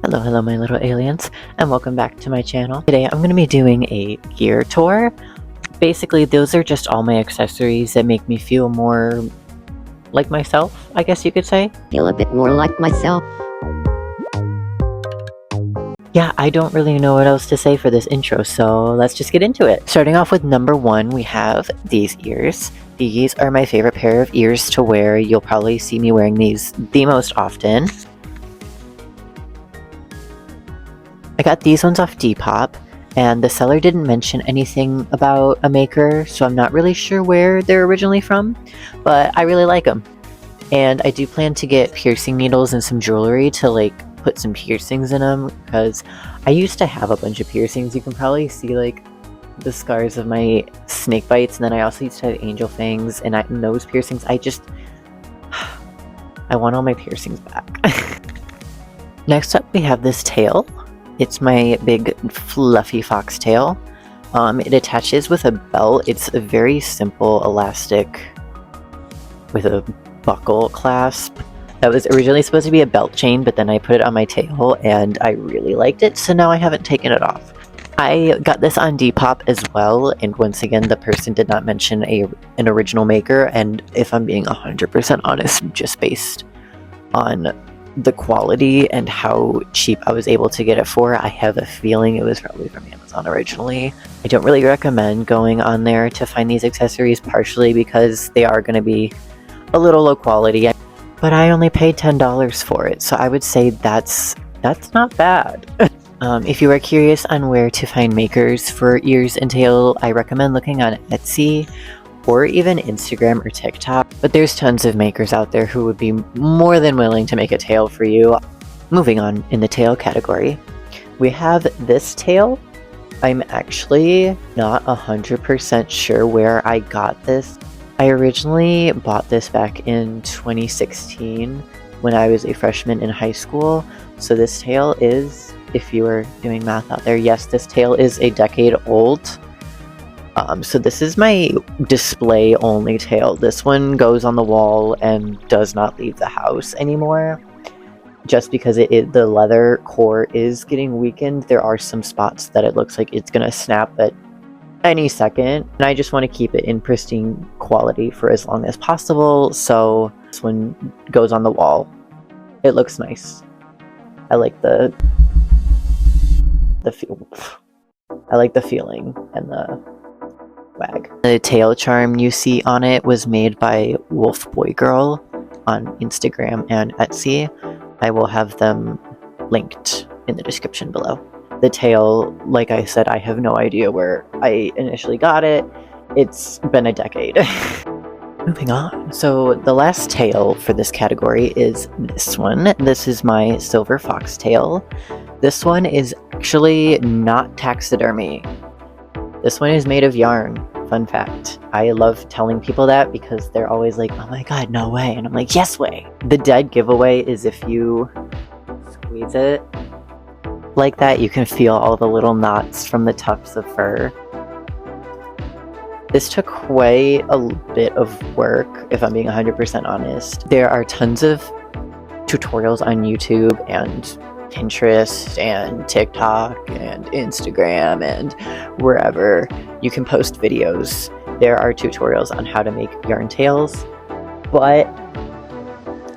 Hello my little aliens, and welcome back to my channel. Today I'm going to be doing a gear tour. Basically, those are just all my accessories that make me feel more like myself, I guess you could say. Feel a bit more like myself. Yeah, I don't really know what else to say for this intro, so let's just get into it. Starting off with number one, we have these ears. These are my favorite pair of ears to wear. You'll probably see me wearing these the most often. I got these ones off Depop, and the seller didn't mention anything about a maker, so I'm not really sure where they're originally from, but I really like them. And I do plan to get piercing needles and some jewelry to put some piercings in them, because I used to have a bunch of piercings. You can probably see the scars of my snake bites, and then I also used to have angel fangs and nose piercings. I want all my piercings back. Next up, we have this tail. It's my big fluffy foxtail. It attaches with a belt. It's a very simple elastic with a buckle clasp. That was originally supposed to be a belt chain, but then I put it on my tail and I really liked it, so now I haven't taken it off. I got this on Depop as well, and once again the person did not mention an original maker, and if I'm being 100% honest, just based on the quality and how cheap I was able to get it for, I have a feeling it was probably from Amazon originally. I don't really recommend going on there to find these accessories, partially because they are going to be a little low quality, but I only paid $10 for it, so I would say that's not bad. If you are curious on where to find makers for ears and tail, I recommend looking on Etsy or even Instagram or TikTok, but there's tons of makers out there who would be more than willing to make a tail for you. Moving on in the tail category, we have this tail. I'm actually not 100% sure where I got this. I originally bought this back in 2016 when I was a freshman in high school, so this tail is, if you are doing math out there, yes, this tail is a decade old. So this is my display only tail. This one goes on the wall and does not leave the house anymore, just because the leather core is getting weakened. There are some spots that it looks like it's gonna snap at any second, and I just want to keep it in pristine quality for as long as possible, so this one goes on the wall. It looks nice. I like the feeling and the wag. The tail charm you see on it was made by Wolf Boy Girl on Instagram and Etsy. I will have them linked in the description below. The tail, like I said, I have no idea where I initially got it. It's been a decade. Moving on. So the last tail for this category is this one. This is my silver foxtail. This one is actually not taxidermy. This one is made of yarn. Fun fact. I love telling people that because they're always like, oh my god, no way. And I'm like, yes way. The dead giveaway is if you squeeze it like that, you can feel all the little knots from the tufts of fur. This took quite a bit of work, if I'm being 100% honest. There are tons of tutorials on YouTube and Pinterest and TikTok and Instagram and wherever you can post videos. There are tutorials on how to make yarn tails, but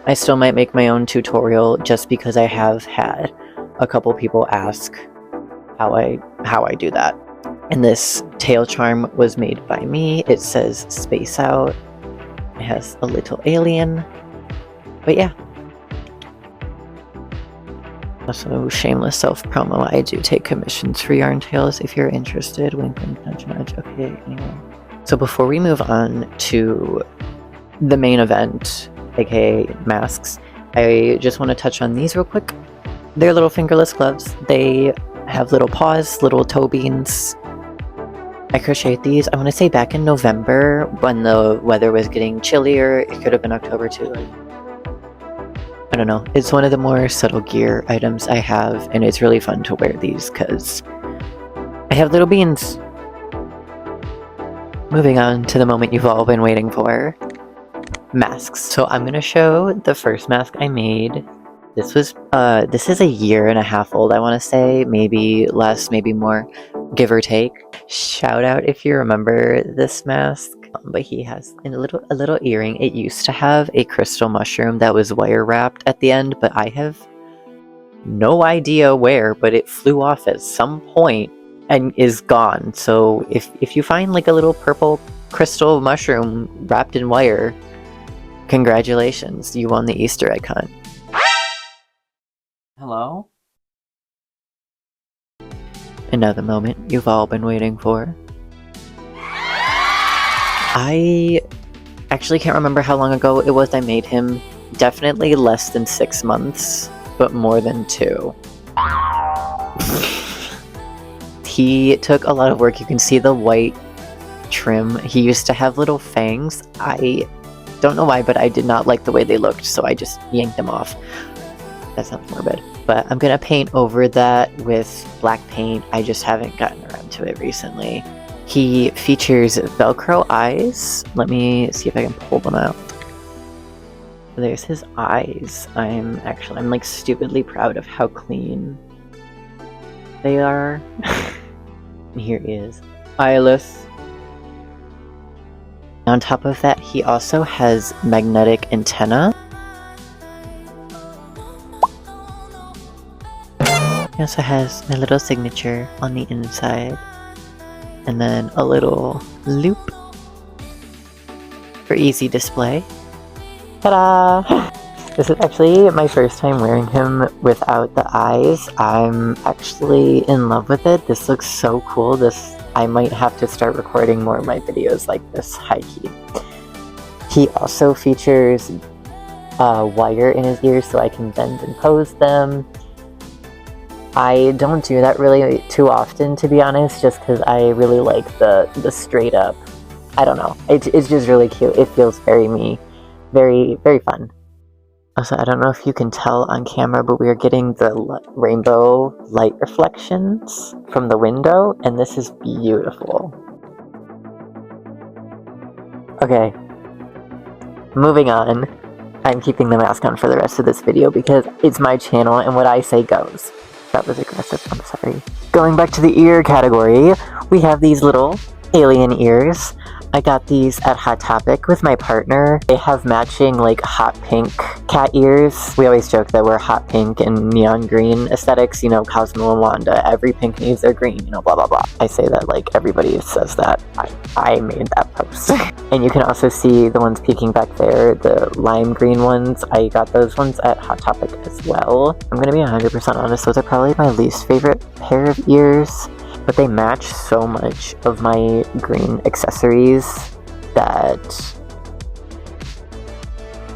I still might make my own tutorial just because I have had a couple people ask how I do that. And this tail charm was made by me. It says space out. It has a little alien. But yeah. Also, shameless self-promo, I do take commissions for yarn tails if you're interested. Wink, wink, nudge, nudge. Okay, anyway. So before we move on to the main event, aka masks, I just want to touch on these real quick. They're little fingerless gloves. They have little paws, little toe beans. I crocheted these, I want to say back in November when the weather was getting chillier. It could have been October too. I don't know. It's one of the more subtle gear items I have, and it's really fun to wear these because I have little beans. Moving on to the moment you've all been waiting for. Masks. So I'm going to show the first mask I made. This is a year and a half old, I want to say, maybe less, maybe more, give or take. Shout out if you remember this mask. But he has a little earring. It used to have a crystal mushroom that was wire wrapped at the end, but I have no idea where, but it flew off at some point and is gone. So if you find like a little purple crystal mushroom wrapped in wire, congratulations, you won the Easter egg hunt. Hello? Another moment you've all been waiting for. I actually can't remember how long ago it was I made him. Definitely less than 6 months, but more than 2. He took a lot of work. You can see the white trim. He used to have little fangs. I don't know why, but I did not like the way they looked, so I just yanked them off. That sounds morbid. But I'm gonna paint over that with black paint. I just haven't gotten around to it recently. He features Velcro eyes. Let me see if I can pull them out. There's his eyes. I'm like stupidly proud of how clean they are. And here is eyeless. On top of that, he also has magnetic antenna. He also has my little signature on the inside. And then a little loop for easy display. Ta-da! This is actually my first time wearing him without the eyes. I'm actually in love with it. This looks so cool. I might have to start recording more of my videos like this, high-key. He also features wire in his ears so I can bend and pose them. I don't do that really too often, to be honest, just because I really like the straight up. I don't know. It's just really cute. It feels very me. Very, very fun. Also, I don't know if you can tell on camera, but we are getting the rainbow light reflections from the window, and this is beautiful. Okay. Moving on. I'm keeping the mask on for the rest of this video because it's my channel and what I say goes. That was aggressive, I'm sorry. Going back to the ear category, we have these little alien ears. I got these at Hot Topic with my partner. They have matching like hot pink cat ears. We always joke that we're hot pink and neon green aesthetics, you know, Cosmo and Wanda. Every pink needs their green, you know, blah blah blah. I say that like everybody says that. I made that post. And you can also see the ones peeking back there, the lime green ones. I got those ones at Hot Topic as well. I'm gonna be 100% honest, those are probably my least favorite pair of ears. But they match so much of my green accessories that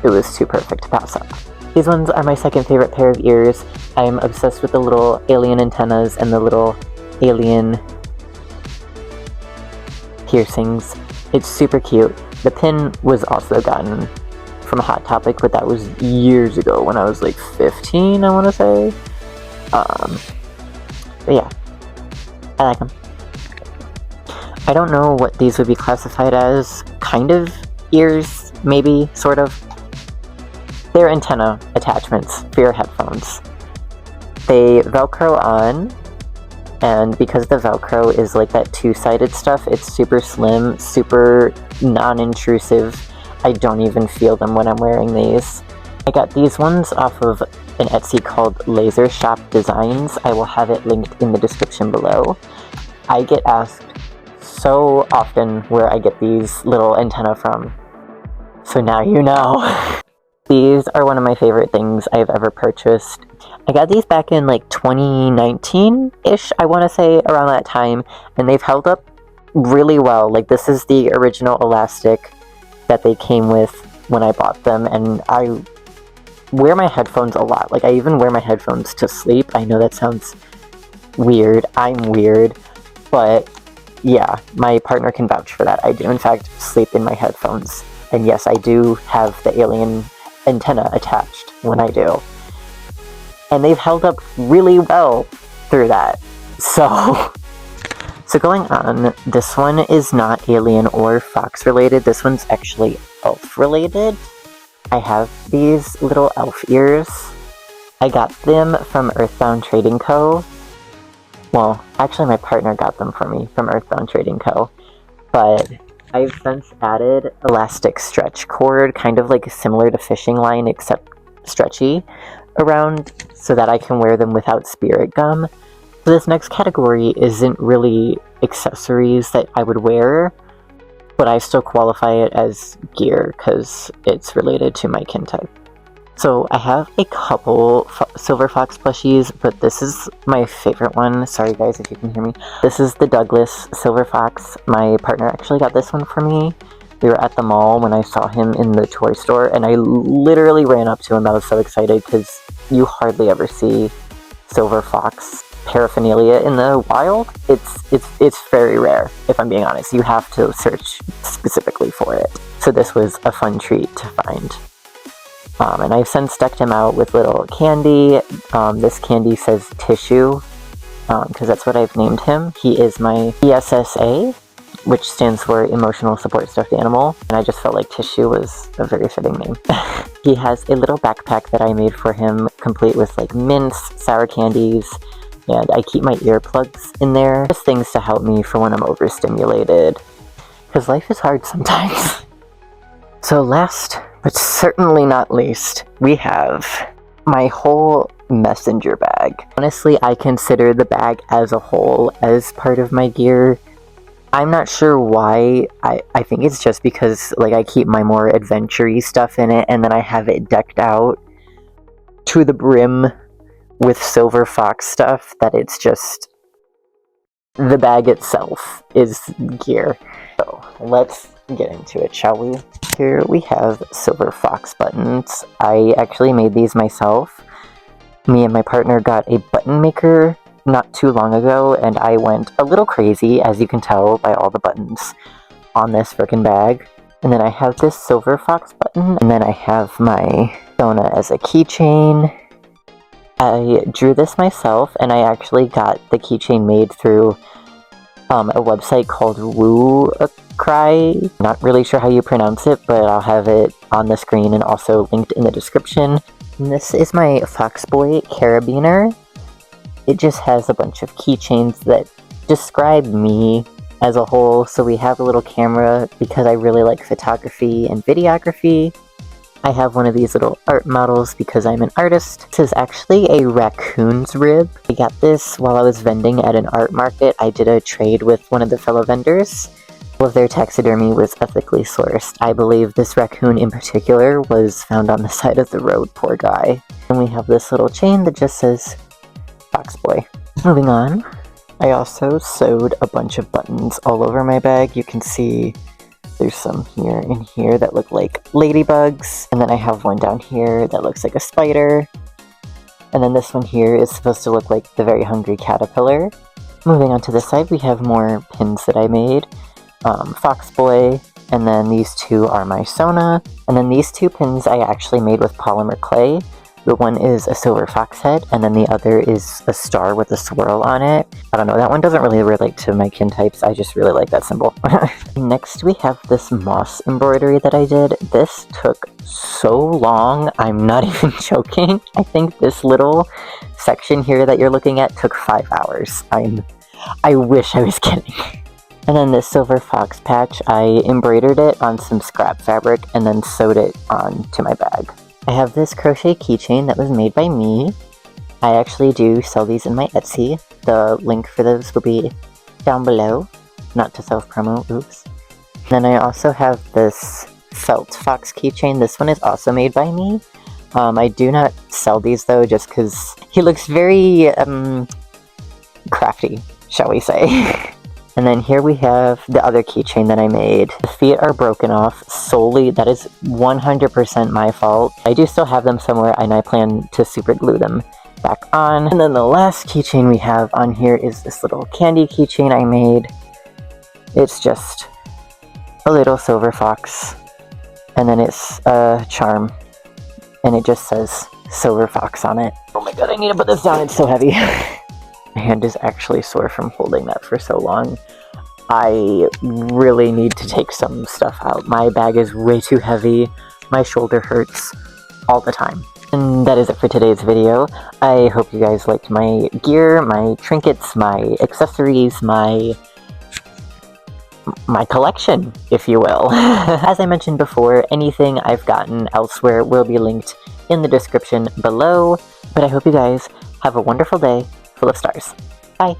it was too perfect to pass up. These ones are my second favorite pair of ears. I'm obsessed with the little alien antennas and the little alien piercings. It's super cute. The pin was also gotten from Hot Topic, but that was years ago when I was like 15, I want to say. But yeah. I like them. I don't know what these would be classified as. Kind of ears, maybe, sort of. They're antenna attachments for your headphones. They Velcro on, and because the Velcro is like that two-sided stuff, it's super slim, super non-intrusive. I don't even feel them when I'm wearing these. I got these ones off of an Etsy called Laser Shop Designs. I will have it linked in the description below. I get asked so often where I get these little antennae from. So now you know. These are one of my favorite things I've ever purchased. I got these back in like 2019-ish, I want to say, around that time, and they've held up really well. Like, this is the original elastic that they came with when I bought them, and I wear my headphones a lot. Like, I even wear my headphones to sleep. I know that sounds weird. I'm weird. But yeah, my partner can vouch for that. I do, in fact, sleep in my headphones. And yes, I do have the alien antenna attached when I do. And they've held up really well through that. So going on, this one is not alien or fox related. This one's actually elf related. I have these little elf ears. I got them from Earthbound Trading Co. Well, actually my partner got them for me from Earthbound Trading Co. But I've since added elastic stretch cord, kind of like similar to fishing line except stretchy, around so that I can wear them without spirit gum. So this next category isn't really accessories that I would wear, but I still qualify it as gear because it's related to my kin type. So I have a couple Silver Fox plushies, but this is my favorite one. Sorry guys if you can hear me. This is the Douglas Silver Fox. My partner actually got this one for me. We were at the mall when I saw him in the toy store, and I literally ran up to him. I was so excited because you hardly ever see Silver Fox paraphernalia in the wild. It's very rare, if I'm being honest. You have to search specifically for it. So this was a fun treat to find. And I've since decked him out with little candy. This candy says Tissue, because that's what I've named him. He is my ESSA, which stands for Emotional Support Stuffed Animal, and I just felt like Tissue was a very fitting name. He has a little backpack that I made for him, complete with like mints, sour candies, and I keep my earplugs in there. Just things to help me for when I'm overstimulated, because life is hard sometimes. So last, but certainly not least, we have my whole messenger bag. Honestly, I consider the bag as a whole as part of my gear. I'm not sure why. I think it's just because like I keep my more adventure-y stuff in it, and then I have it decked out to the brim with Silver Fox stuff that it's just the bag itself is gear. So let's get into it, shall we? Here we have Silver Fox buttons. I actually made these myself. Me and my partner got a button maker not too long ago, and I went a little crazy, as you can tell by all the buttons on this frickin' bag. And then I have this Silver Fox button, and then I have my Sona as a keychain. I drew this myself, and I actually got the keychain made through a website called lowkey. Not really sure how you pronounce it, but I'll have it on the screen and also linked in the description. And this is my Foxboy carabiner. It just has a bunch of keychains that describe me as a whole. So we have a little camera because I really like photography and videography. I have one of these little art models because I'm an artist. This is actually a raccoon's rib. I got this while I was vending at an art market. I did a trade with one of the fellow vendors. All of their taxidermy was ethically sourced. I believe this raccoon in particular was found on the side of the road, poor guy. And we have this little chain that just says Foxboy. Moving on, I also sewed a bunch of buttons all over my bag. You can see there's some here and here that look like ladybugs, and then I have one down here that looks like a spider, and then this one here is supposed to look like the Very Hungry Caterpillar. Moving on to this side, we have more pins that I made. Foxboy, and then these two are my Sona, and then these two pins I actually made with polymer clay. The one is a silver fox head, and then the other is a star with a swirl on it. I don't know, that one doesn't really relate to my kin types, I just really like that symbol. Next we have this moss embroidery that I did. This took so long, I'm not even joking. I think this little section here that you're looking at took 5 hours. I wish I was kidding. And then this silver fox patch, I embroidered it on some scrap fabric and then sewed it onto my bag. I have this crochet keychain that was made by me. I actually do sell these in my Etsy. The link for those will be down below. Not to self-promo, oops. Then I also have this felt fox keychain. This one is also made by me. I do not sell these though, just because he looks very crafty, shall we say. And then here we have the other keychain that I made. The feet are broken off solely. That is 100% my fault. I do still have them somewhere, and I plan to super glue them back on. And then the last keychain we have on here is this little candy keychain I made. It's just a little silver fox, and then it's a charm, and it just says Silver Fox on it. Oh my god, I need to put this down, it's so heavy. My hand is actually sore from holding that for so long. I really need to take some stuff out. My bag is way too heavy. My shoulder hurts all the time. And that is it for today's video. I hope you guys liked my gear, my trinkets, my accessories, my collection, if you will. As I mentioned before, anything I've gotten elsewhere will be linked in the description below. But I hope you guys have a wonderful day full of stars. Bye!